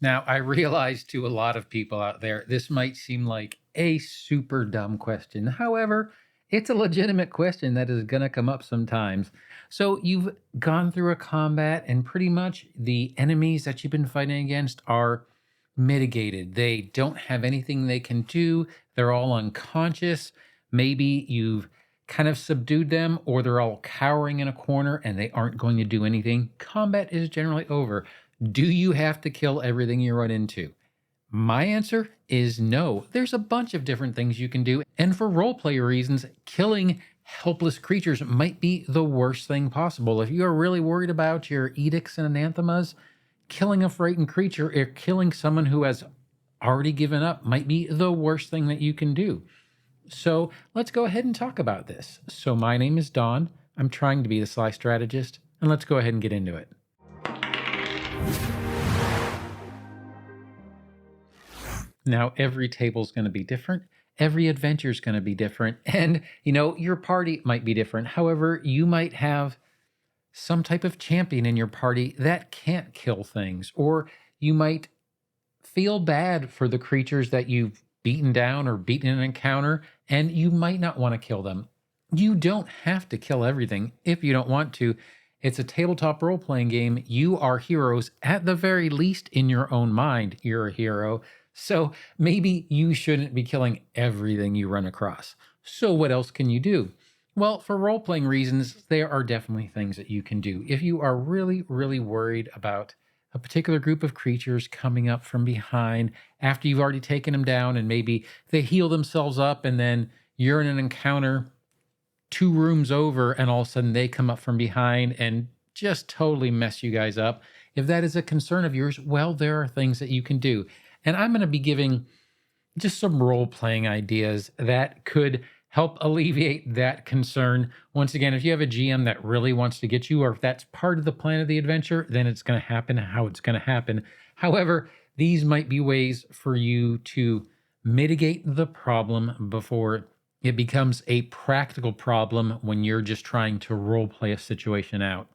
Now, I realize to a lot of people out there, this might seem like a super dumb question. However, it's a legitimate question that is going to come up sometimes. So, you've gone through a combat, and pretty much the enemies that you've been fighting against are mitigated. They don't have anything they can do, they're all unconscious. Maybe you've kind of subdued them, or they're all cowering in a corner and they aren't going to do anything. Combat is generally over. Do you have to kill everything you run into? My answer is no. There's a bunch of different things you can do. And for roleplay reasons, killing helpless creatures might be the worst thing possible. If you are really worried about your edicts and anathemas, killing a frightened creature or killing someone who has already given up might be the worst thing that you can do. So let's go ahead and talk about this. So my name is Don. I'm trying to be the Sly Strategist, and let's go ahead and get into it. Now, every table's going to be different. Every adventure is going to be different. And, your party might be different. However, you might have some type of champion in your party that can't kill things, or you might feel bad for the creatures that you've beaten down or beaten in an encounter, and you might not want to kill them. You don't have to kill everything if you don't want to. It's a tabletop role playing game. You are heroes, at the very least, in your own mind. You're a hero. So maybe you shouldn't be killing everything you run across. So what else can you do? Well, for role playing reasons, there are definitely things that you can do. If you are really, really worried about a particular group of creatures coming up from behind after you've already taken them down, and maybe they heal themselves up, and then you're in an encounter 2 rooms over, and all of a sudden they come up from behind and just totally mess you guys up. If that is a concern of yours, well, there are things that you can do. And I'm going to be giving just some role playing ideas that could help alleviate that concern. Once again, if you have a GM that really wants to get you, or if that's part of the plan of the adventure, then it's going to happen how it's going to happen. However, these might be ways for you to mitigate the problem before it becomes a practical problem when you're just trying to role play a situation out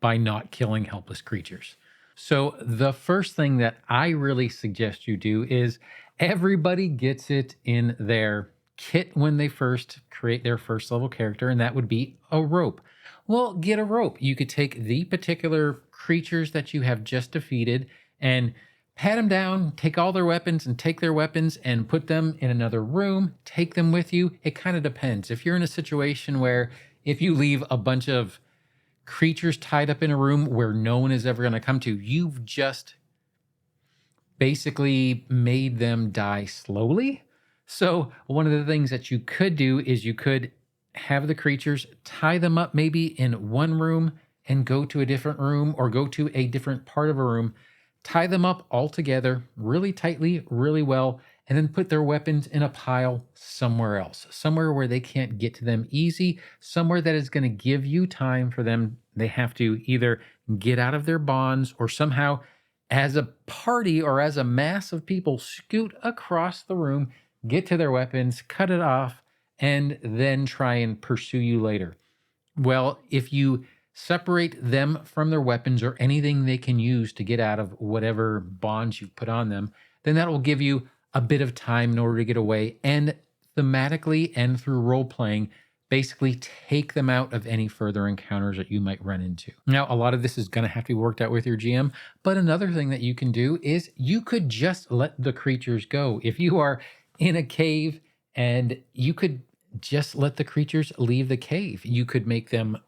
by not killing helpless creatures. So the first thing that I really suggest you do is everybody gets it in their kit when they first create their first level character, and that would be a rope. Well, get a rope. You could take the particular creatures that you have just defeated and pat them down, take all their weapons and take their weapons and put them in another room, take them with you. It kind of depends. If you're in a situation where if you leave a bunch of creatures tied up in a room where no one is ever going to come to, you've just basically made them die slowly. So one of the things that you could do is you could have the creatures, tie them up maybe in one room and go to a different room, or go to a different part of a room, tie them up all together really tightly, really well, and then put their weapons in a pile somewhere else, somewhere where they can't get to them easy, somewhere that is going to give you time for them. They have to either get out of their bonds, or somehow, as a party or as a mass of people, scoot across the room, get to their weapons, cut it off, and then try and pursue you later. Well, if you separate them from their weapons or anything they can use to get out of whatever bonds you've put on them, then that will give you a bit of time in order to get away, and thematically and through role playing, basically take them out of any further encounters that you might run into. Now, a lot of this is going to have to be worked out with your GM, but another thing that you can do is you could just let the creatures go. If you are in a cave, and you could just let the creatures leave the cave. You could make them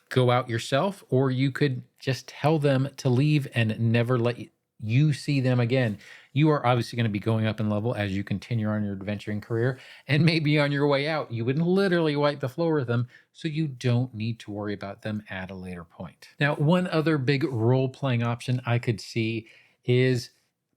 go out yourself, or you could just tell them to leave and never let you see them again. You are obviously going to be going up in level as you continue on your adventuring career, and maybe on your way out, you would literally wipe the floor with them, so you don't need to worry about them at a later point. Now, one other big role-playing option I could see is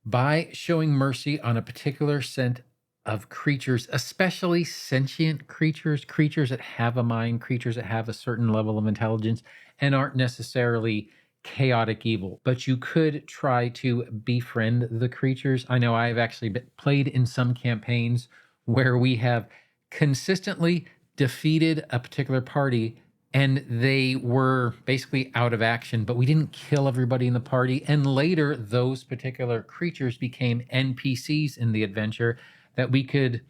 by showing mercy on a particular set of creatures, especially sentient creatures, creatures that have a mind, creatures that have a certain level of intelligence and aren't necessarily chaotic evil, but you could try to befriend the creatures. I know I've actually played in some campaigns where we have consistently defeated a particular party and they were basically out of action, but we didn't kill everybody in the party. And later, those particular creatures became NPCs in the adventure that we could,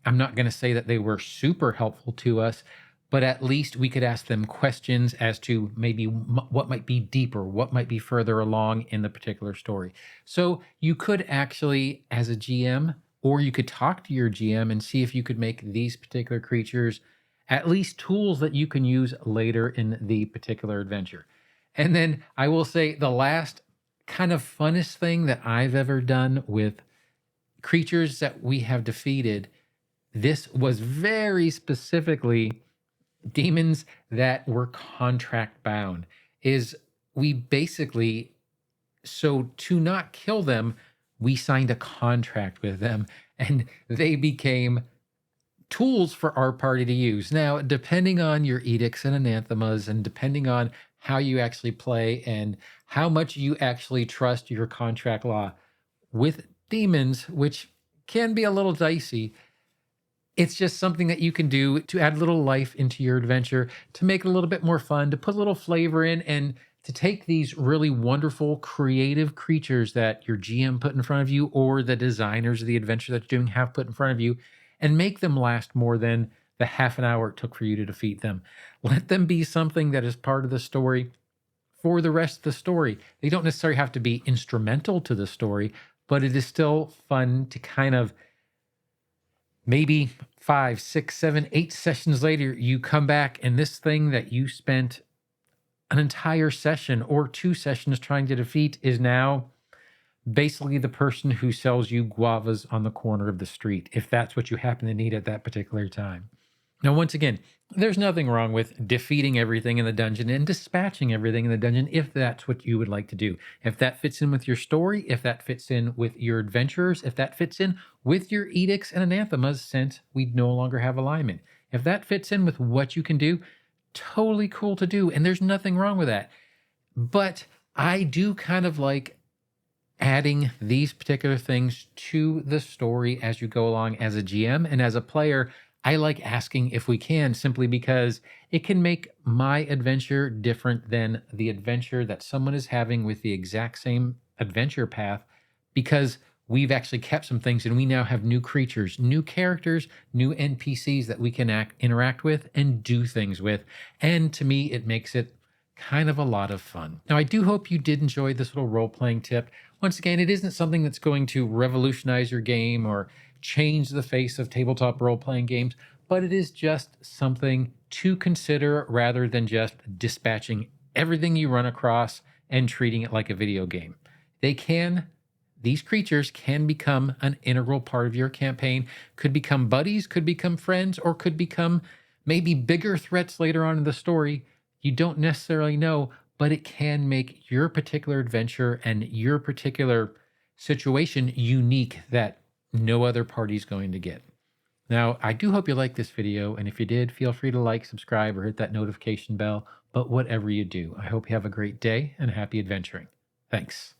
I'm not going to say that they were super helpful to us, but at least we could ask them questions as to maybe what might be deeper, what might be further along in the particular story. So you could actually, as a GM, or you could talk to your GM and see if you could make these particular creatures at least tools that you can use later in the particular adventure. And then I will say the last kind of funnest thing that I've ever done with creatures that we have defeated, this was very specifically demons that were contract bound, is we basically, so to not kill them, we signed a contract with them and they became tools for our party to use. Now, depending on your edicts and anathemas, and depending on how you actually play and how much you actually trust your contract law with demons, which can be a little dicey, it's just something that you can do to add a little life into your adventure, to make it a little bit more fun, to put a little flavor in, and to take these really wonderful, creative creatures that your GM put in front of you, or the designers of the adventure that you're doing have put in front of you, and make them last more than the half an hour it took for you to defeat them. Let them be something that is part of the story for the rest of the story. They don't necessarily have to be instrumental to the story, but it is still fun to kind of, maybe 5, 6, 7, 8 sessions later, you come back and this thing that you spent an entire session or 2 sessions trying to defeat is now basically the person who sells you guavas on the corner of the street, if that's what you happen to need at that particular time. Now, once again, there's nothing wrong with defeating everything in the dungeon and dispatching everything in the dungeon if that's what you would like to do. If that fits in with your story, if that fits in with your adventurers, if that fits in with your edicts and anathemas, since we no longer have alignment. If that fits in with what you can do, totally cool to do. And there's nothing wrong with that. But I do kind of like adding these particular things to the story as you go along as a GM, and as a player, I like asking if we can, simply because it can make my adventure different than the adventure that someone is having with the exact same adventure path, because we've actually kept some things and we now have new creatures, new characters, new NPCs that we can interact with and do things with. And to me, it makes it kind of a lot of fun. Now, I do hope you did enjoy this little role-playing tip. Once again, it isn't something that's going to revolutionize your game or change the face of tabletop role-playing games, but it is just something to consider rather than just dispatching everything you run across and treating it like a video game. These creatures can become an integral part of your campaign, could become buddies, could become friends, or could become maybe bigger threats later on in the story. You don't necessarily know, but it can make your particular adventure and your particular situation unique that no other party's going to get. Now, I do hope you liked this video, and if you did, feel free to like, subscribe, or hit that notification bell. But whatever you do, I hope you have a great day and happy adventuring. Thanks.